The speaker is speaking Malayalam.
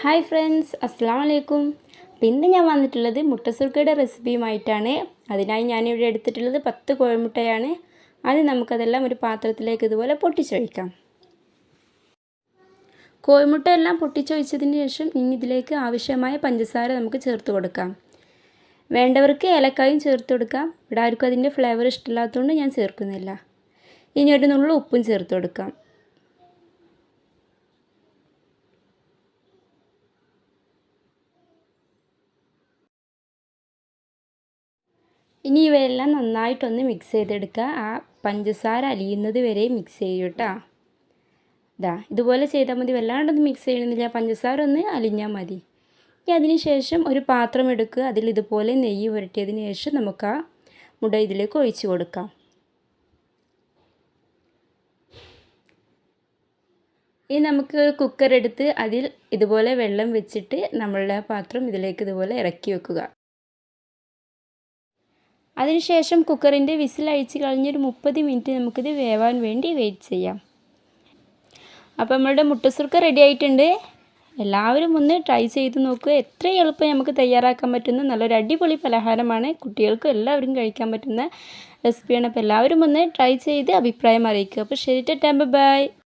ഹായ് ഫ്രണ്ട്സ്, അസ്സലാമു അലൈക്കും. പിന്നെ ഞാൻ വന്നിട്ടുള്ളത് മുട്ടസുർക്കയുടെ റെസിപ്പിയുമായിട്ടാണ്. അതിനായി ഞാനിവിടെ എടുത്തിട്ടുള്ളത് 10 കോഴിമുട്ടയാണ്. ആദ്യം നമുക്കതെല്ലാം ഒരു പാത്രത്തിലേക്ക് ഇതുപോലെ പൊട്ടിച്ചൊഴിക്കാം. കോഴിമുട്ട എല്ലാം പൊട്ടിച്ചൊഴിച്ചതിന് ശേഷം ഇനി ഇതിലേക്ക് ആവശ്യമായ പഞ്ചസാര നമുക്ക് ചേർത്ത് കൊടുക്കാം. വേണ്ടവർക്ക് ഏലക്കായും ചേർത്ത് കൊടുക്കാം. ഇവിടെ ആർക്കും അതിൻ്റെ ഫ്ലേവർ ഇഷ്ടമില്ലാത്തതുകൊണ്ട് ഞാൻ ചേർക്കുന്നില്ല. ഇനി ഒരു നുള്ളു ഉപ്പും ചേർത്ത് കൊടുക്കാം. ഇനി ഇവയെല്ലാം നന്നായിട്ടൊന്ന് മിക്സ് ചെയ്തെടുക്കുക. ആ പഞ്ചസാര അലിയുന്നത് വരെ മിക്സ് ചെയ്യും കേട്ടോ. ഇതുപോലെ ചെയ്താൽ മതി, വല്ലാണ്ടൊന്നും മിക്സ് ചെയ്യണമെന്നില്ല, പഞ്ചസാര ഒന്ന് അലിഞ്ഞാൽ മതി. ഇനി അതിന് ശേഷം ഒരു പാത്രം എടുക്കുക. അതിൽ ഇതുപോലെ നെയ്യ് പുരട്ടിയതിന് ശേഷം നമുക്ക് ആ മുട്ട ഇതിലേക്ക് ഒഴിച്ച് കൊടുക്കാം. ഇനി നമുക്ക് കുക്കർ എടുത്ത് അതിൽ ഇതുപോലെ വെള്ളം വെച്ചിട്ട് നമ്മളുടെ പാത്രം ഇതിലേക്ക് ഇതുപോലെ ഇറക്കി വെക്കുക. അതിനുശേഷം കുക്കറിൻ്റെ വിസിൽ അഴിച്ച് കളഞ്ഞൊരു 30 മിനിറ്റ് നമുക്കിത് വേവാൻ വേണ്ടി വെയിറ്റ് ചെയ്യാം. അപ്പോൾ നമ്മളുടെ മുട്ടസുർക്ക റെഡി ആയിട്ടുണ്ട്. എല്ലാവരും ഒന്ന് ട്രൈ ചെയ്ത് നോക്കുക. എത്ര എളുപ്പം നമുക്ക് തയ്യാറാക്കാൻ പറ്റുന്ന നല്ലൊരു അടിപൊളി പലഹാരമാണ്. കുട്ടികൾക്കും എല്ലാവരും കഴിക്കാൻ പറ്റുന്ന റെസിപ്പിയാണ്. അപ്പോൾ എല്ലാവരും ഒന്ന് ട്രൈ ചെയ്ത് അഭിപ്രായം അറിയിക്കുക. അപ്പോൾ ശരി, ടാറ്റാ, ബൈ.